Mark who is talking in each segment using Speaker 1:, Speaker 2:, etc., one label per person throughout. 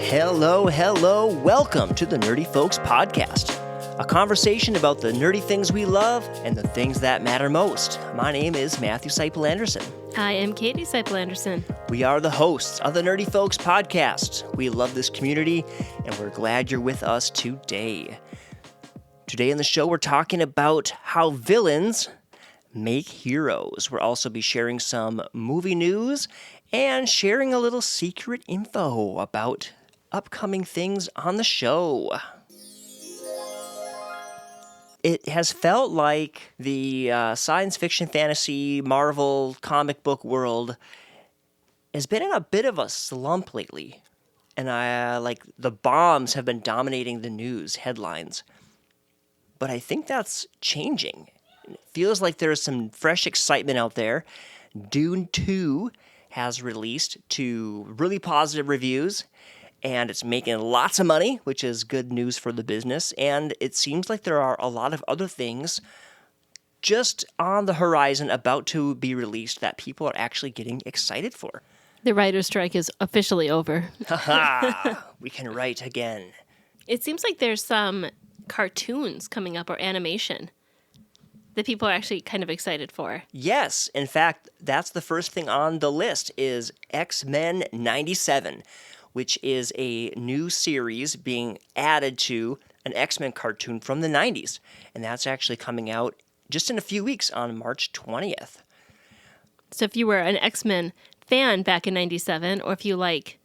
Speaker 1: Hello, welcome to the Nerdy Folks Podcast, a conversation about the nerdy things we love and the things that matter most. My name is Matthew Seipel-Anderson.
Speaker 2: I am Katie Seipel-Anderson.
Speaker 1: We are the hosts of the Nerdy Folks Podcast. We love this community, and we're glad you're with us today. Today in the show, we're talking about how villains make heroes. We'll also be sharing some movie news and sharing a little secret info about upcoming things on the show. It has felt like the science fiction, fantasy, Marvel comic book world has been in a bit of a slump lately. And the bombs have been dominating the news headlines. But I think that's changing. It feels like there's some fresh excitement out there. Dune 2 has released to really positive reviews, and it's making lots of money, which is good news for the business. And it seems like there are a lot of other things just on the horizon about to be released that people are actually getting excited for.
Speaker 2: The writer's strike is officially over.
Speaker 1: Ha! We can write again.
Speaker 2: It seems like there's some cartoons coming up or animation that people are actually kind of excited for.
Speaker 1: Yes. In fact, that's the first thing on the list is X-Men 97, which is a new series being added to an X-Men cartoon from the 90s. And that's actually coming out just in a few weeks on March 20th.
Speaker 2: So if you were an X-Men fan back in 97, or if you like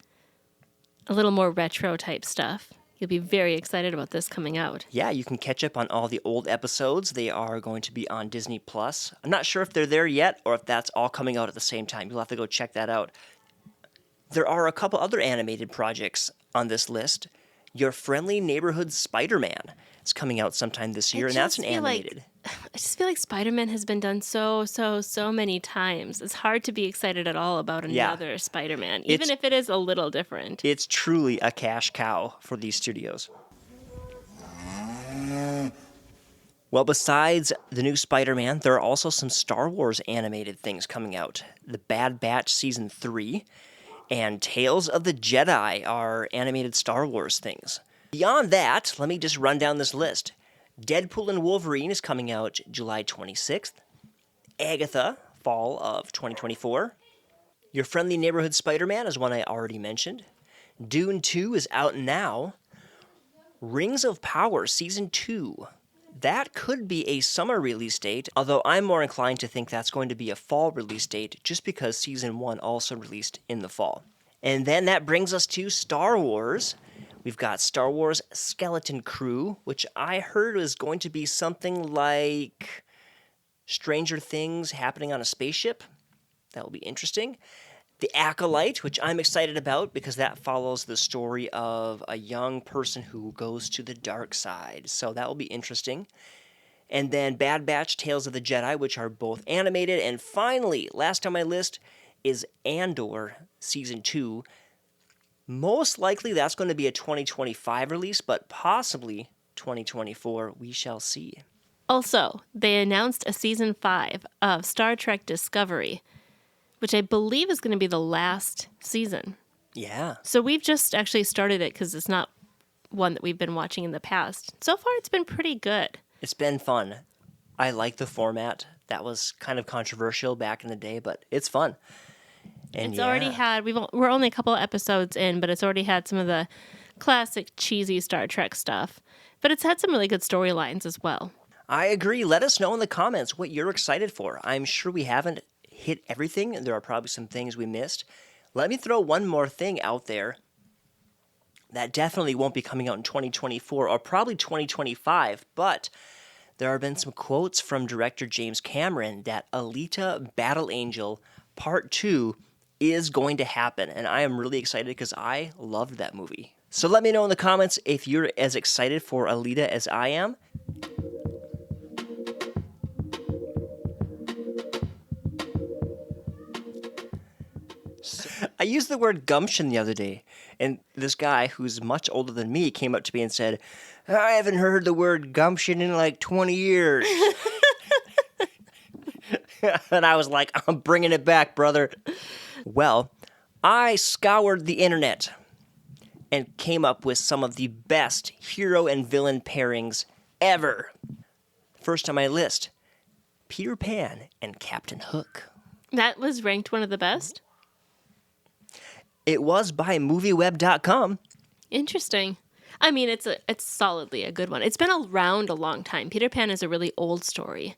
Speaker 2: a little more retro type stuff, you'll be very excited about this coming out.
Speaker 1: Yeah, you can catch up on all the old episodes. They are going to be on Disney+. I'm not sure if they're there yet or if that's all coming out at the same time. You'll have to go check that out. There are a couple other animated projects on this list. Your Friendly Neighborhood Spider-Man is coming out sometime this year, and that's an animated.
Speaker 2: I just feel like Spider-Man has been done so many times. It's hard to be excited at all about another Spider-Man, even if it is a little different.
Speaker 1: It's truly a cash cow for these studios. Well, besides the new Spider-Man, there are also some Star Wars animated things coming out. The Bad Batch Season 3 and Tales of the Jedi are animated Star Wars things. Beyond that, let me just run down this list. Deadpool and Wolverine is coming out July 26th. Agatha, fall of 2024. Your Friendly Neighborhood Spider-Man is one I already mentioned. Dune 2 is out now. Rings of Power Season 2. That could be a summer release date, although I'm more inclined to think that's going to be a fall release date just because Season 1 also released in the fall. And then that brings us to Star Wars. We've got Star Wars Skeleton Crew, which I heard is going to be something like Stranger Things happening on a spaceship. That will be interesting. The Acolyte, which I'm excited about because that follows the story of a young person who goes to the dark side. So that will be interesting. And then Bad Batch, Tales of the Jedi, which are both animated. And finally, last on my list is Andor Season 2. Most likely that's going to be a 2025 release, but possibly 2024. We shall see.
Speaker 2: Also, they announced a Season 5 of Star Trek Discovery, which I believe is going to be the last season.
Speaker 1: Yeah.
Speaker 2: So we've just actually started it because it's not one that we've been watching in the past. So far, it's been pretty good.
Speaker 1: It's been fun. I like the format. That was kind of controversial back in the day, but it's fun. And
Speaker 2: it's already had, we're only a couple of episodes in, but it's already had some of the classic cheesy Star Trek stuff. But it's had some really good storylines as well.
Speaker 1: I agree. Let us know in the comments what you're excited for. I'm sure we haven't hit everything. There are probably some things we missed. Let me throw one more thing out there that definitely won't be coming out in 2024 or probably 2025, but there have been some quotes from director James Cameron that Alita Battle Angel Part 2 is going to happen, and I am really excited because I loved that movie. So let me know in the comments if you're as excited for Alita as I am. I used the word gumption the other day, and this guy who's much older than me came up to me and said, I haven't heard the word gumption in like 20 years. And I was like, I'm bringing it back, brother. Well, I scoured the internet and came up with some of the best hero and villain pairings ever. First on my list, Peter Pan and Captain Hook.
Speaker 2: That was ranked one of the best?
Speaker 1: It was by MovieWeb.com.
Speaker 2: Interesting. I mean, it's solidly a good one. It's been around a long time. Peter Pan is a really old story.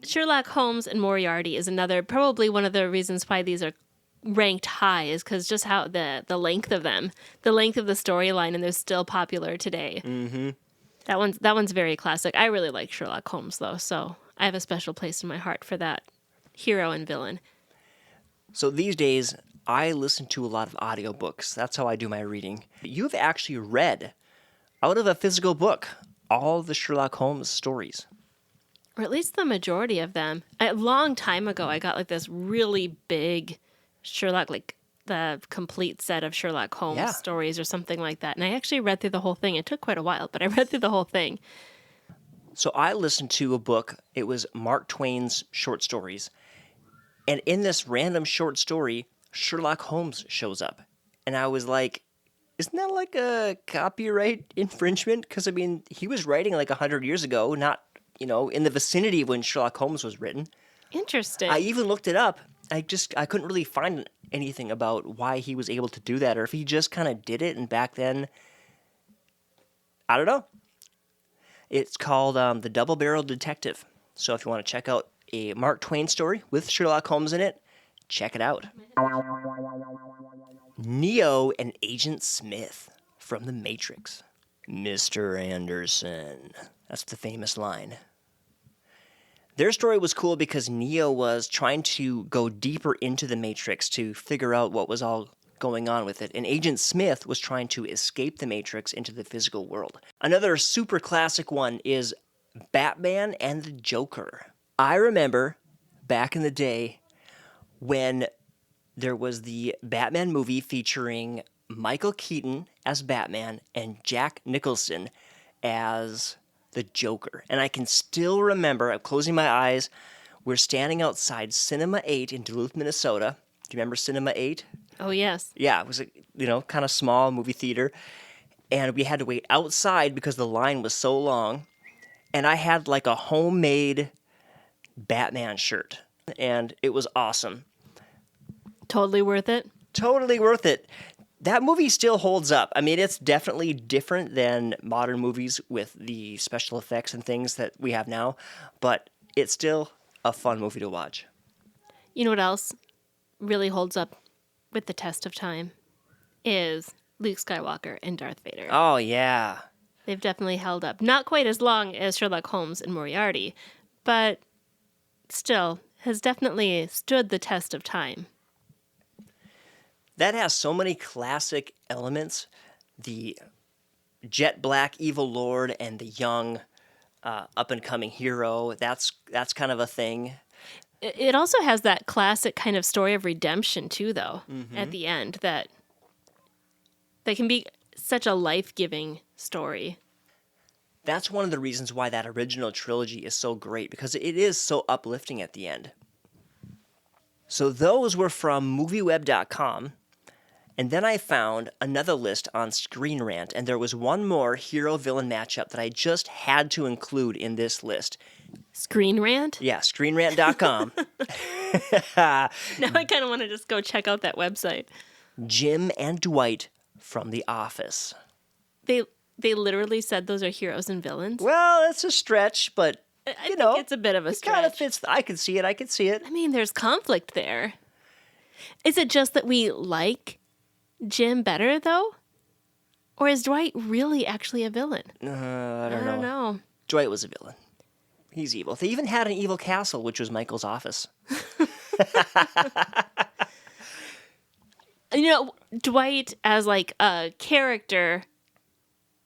Speaker 2: Sherlock Holmes and Moriarty is another, probably one of the reasons why these are ranked high is because just how the length of them, the length of the storyline, and they're still popular today. Mm-hmm. That one's very classic. I really like Sherlock Holmes, though, so I have a special place in my heart for that hero and villain.
Speaker 1: So these days, I listen to a lot of audiobooks. That's how I do my reading. You've actually read, out of a physical book, all the Sherlock Holmes stories.
Speaker 2: Or at least the majority of them. A long time ago, I got like this really big Sherlock, like the complete set of Sherlock Holmes stories or something like that. And I actually read through the whole thing. It took quite a while, but I read through the whole thing.
Speaker 1: So I listened to a book. It was Mark Twain's short stories. And in this random short story, Sherlock Holmes shows up. And I was like, isn't that like a copyright infringement? Because, I mean, he was writing like 100 years ago, not, in the vicinity of when Sherlock Holmes was written.
Speaker 2: Interesting.
Speaker 1: I even looked it up. I couldn't really find anything about why he was able to do that, or if he just kind of did it, and back then, I don't know. It's called The Double-Barreled Detective. So if you want to check out a Mark Twain story with Sherlock Holmes in it, check it out. Neo and Agent Smith from The Matrix. Mr. Anderson. That's the famous line. Their story was cool because Neo was trying to go deeper into the Matrix to figure out what was all going on with it, and Agent Smith was trying to escape the Matrix into the physical world. Another super classic one is Batman and the Joker. I remember back in the day when there was the Batman movie featuring Michael Keaton as Batman and Jack Nicholson as the Joker. And I can still remember, I'm closing my eyes, we're standing outside Cinema 8 in Duluth, Minnesota. Do you remember Cinema 8?
Speaker 2: Oh, yes.
Speaker 1: Yeah, it was a kind of small movie theater. And we had to wait outside because the line was so long. And I had like a homemade Batman shirt. And it was awesome.
Speaker 2: Totally worth it?
Speaker 1: Totally worth it. That movie still holds up. I mean, it's definitely different than modern movies with the special effects and things that we have now, but it's still a fun movie to watch.
Speaker 2: You know what else really holds up with the test of time is Luke Skywalker and Darth Vader.
Speaker 1: Oh, yeah.
Speaker 2: They've definitely held up. Not quite as long as Sherlock Holmes and Moriarty, but still has definitely stood the test of time.
Speaker 1: That has so many classic elements. The jet black evil lord and the young up-and-coming hero. That's kind of a thing.
Speaker 2: It also has that classic kind of story of redemption, too, though, at the end, that can be such a life-giving story.
Speaker 1: That's one of the reasons why that original trilogy is so great, because it is so uplifting at the end. So those were from MovieWeb.com. And then I found another list on Screen Rant, and there was one more hero-villain matchup that I just had to include in this list.
Speaker 2: Screen Rant?
Speaker 1: Yeah, ScreenRant.com.
Speaker 2: Now I kind of want to just go check out that website.
Speaker 1: Jim and Dwight from The Office.
Speaker 2: They literally said those are heroes and villains?
Speaker 1: Well, that's a stretch, but,
Speaker 2: I think it's a bit of a stretch.
Speaker 1: It kind of fits. I can see it.
Speaker 2: I mean, there's conflict there. Is it just that we like Jim better, though? Or is Dwight really actually a villain?
Speaker 1: I don't
Speaker 2: know.
Speaker 1: Dwight was a villain. He's evil. They even had an evil castle, which was Michael's office.
Speaker 2: Dwight as like a character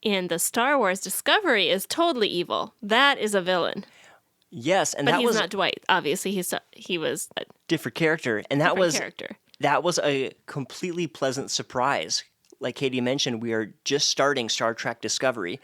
Speaker 2: in the Star Wars Discovery is totally evil. That is a villain.
Speaker 1: Yes, and
Speaker 2: but
Speaker 1: that was
Speaker 2: not Dwight. Obviously, he was a
Speaker 1: different character, and that was a completely pleasant surprise. Like Katie mentioned, we are just starting Star Trek Discovery,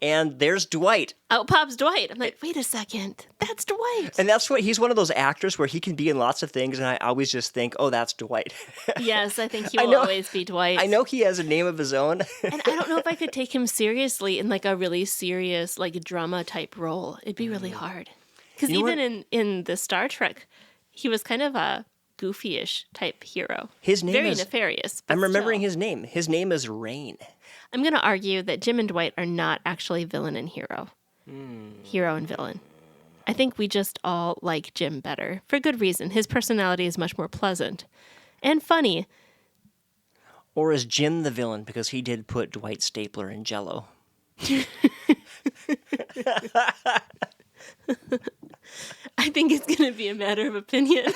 Speaker 1: and there's Dwight.
Speaker 2: Out pops Dwight. I'm like, wait a second. That's Dwight.
Speaker 1: And that's what he's one of those actors where he can be in lots of things, and I always just think, oh, that's Dwight.
Speaker 2: Yes, I think he will always be Dwight.
Speaker 1: I know he has a name of his own.
Speaker 2: And I don't know if I could take him seriously in like a really serious, like drama type role. It'd be really hard. Because even in the Star Trek, he was kind of a goofy-ish type hero.
Speaker 1: His name
Speaker 2: very
Speaker 1: is
Speaker 2: nefarious.
Speaker 1: I'm remembering
Speaker 2: still.
Speaker 1: his name. His name is Rain.
Speaker 2: I'm going to argue that Jim and Dwight are not actually villain and hero. Hero and villain. I think we just all like Jim better. For good reason. His personality is much more pleasant and funny.
Speaker 1: Or is Jim the villain because he did put Dwight Stapler in Jell-O?
Speaker 2: I think it's going to be a matter of opinion.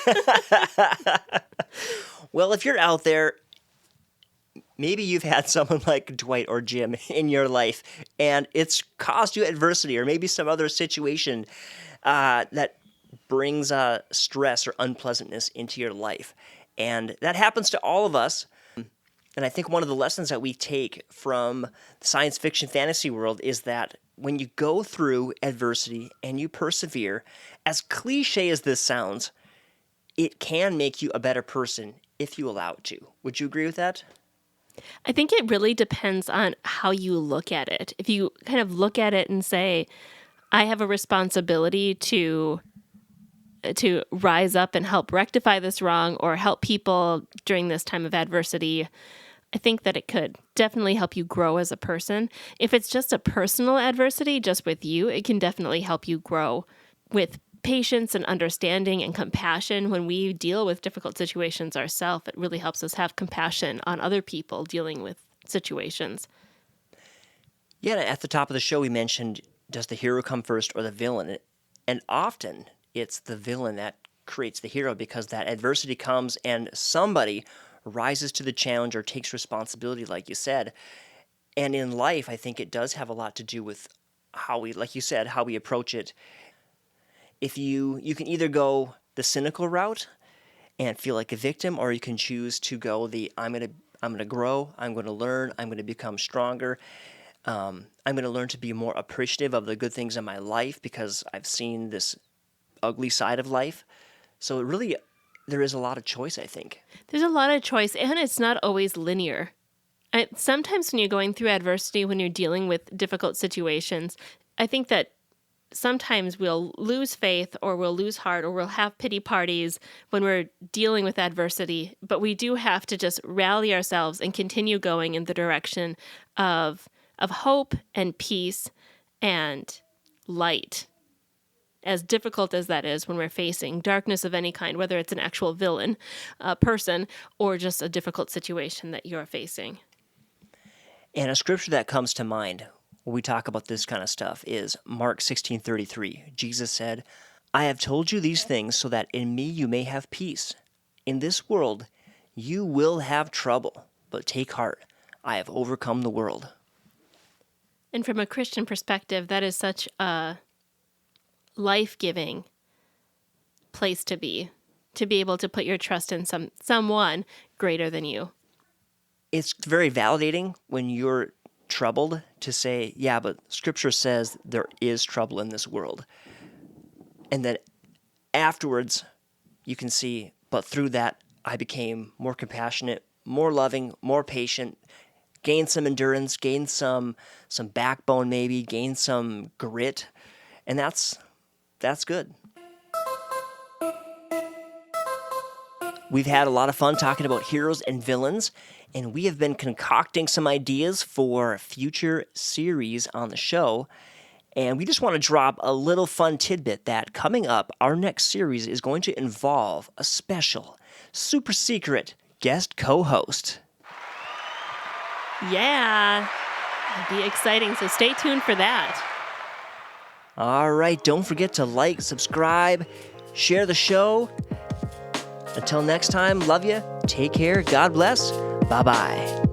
Speaker 1: Well, if you're out there, maybe you've had someone like Dwight or Jim in your life, and it's caused you adversity, or maybe some other situation that brings stress or unpleasantness into your life. And that happens to all of us. And I think one of the lessons that we take from the science fiction fantasy world is that when you go through adversity and you persevere, as cliche as this sounds, it can make you a better person if you allow it to. Would you agree with that?
Speaker 2: I think it really depends on how you look at it. If you kind of look at it and say, I have a responsibility to rise up and help rectify this wrong or help people during this time of adversity, I think that it could definitely help you grow as a person. If it's just a personal adversity just with you, it can definitely help you grow with patience and understanding and compassion. When we deal with difficult situations ourselves, it really helps us have compassion on other people dealing with situations.
Speaker 1: Yeah, at the top of the show, we mentioned, does the hero come first or the villain? And often it's the villain that creates the hero because that adversity comes and somebody rises to the challenge or takes responsibility, like you said. And in life, I think it does have a lot to do with how we, like you said, how we approach it. If you can either go the cynical route and feel like a victim, or you can choose to go the I'm gonna grow, I'm gonna learn, I'm gonna become stronger. I'm gonna learn to be more appreciative of the good things in my life because I've seen this ugly side of life. So it really, there is a lot of choice, I think.
Speaker 2: There's a lot of choice, and it's not always linear. Sometimes when you're going through adversity, when you're dealing with difficult situations, I think that sometimes we'll lose faith or we'll lose heart or we'll have pity parties when we're dealing with adversity. But we do have to just rally ourselves and continue going in the direction of hope and peace and light. As difficult as that is when we're facing darkness of any kind, whether it's an actual villain person or just a difficult situation that you're facing.
Speaker 1: And a scripture that comes to mind when we talk about this kind of stuff is Mark 16:33. Jesus said, I have told you these things so that in me you may have peace. In this world you will have trouble, but take heart. I have overcome the world.
Speaker 2: And from a Christian perspective, that is such a life-giving place to be able to put your trust in someone greater than you.
Speaker 1: It's very validating when you're troubled to say, yeah, but Scripture says there is trouble in this world. And then afterwards, you can see, but through that, I became more compassionate, more loving, more patient, gained some endurance, gained some backbone maybe, gained some grit, and that's good. We've had a lot of fun talking about heroes and villains, and we have been concocting some ideas for future series on the show. And we just want to drop a little fun tidbit that coming up, our next series is going to involve a special, super secret guest co-host.
Speaker 2: Yeah, it'd be exciting, so stay tuned for that.
Speaker 1: All right, don't forget to like, subscribe, share the show. Until next time, love you, take care, God bless, bye-bye.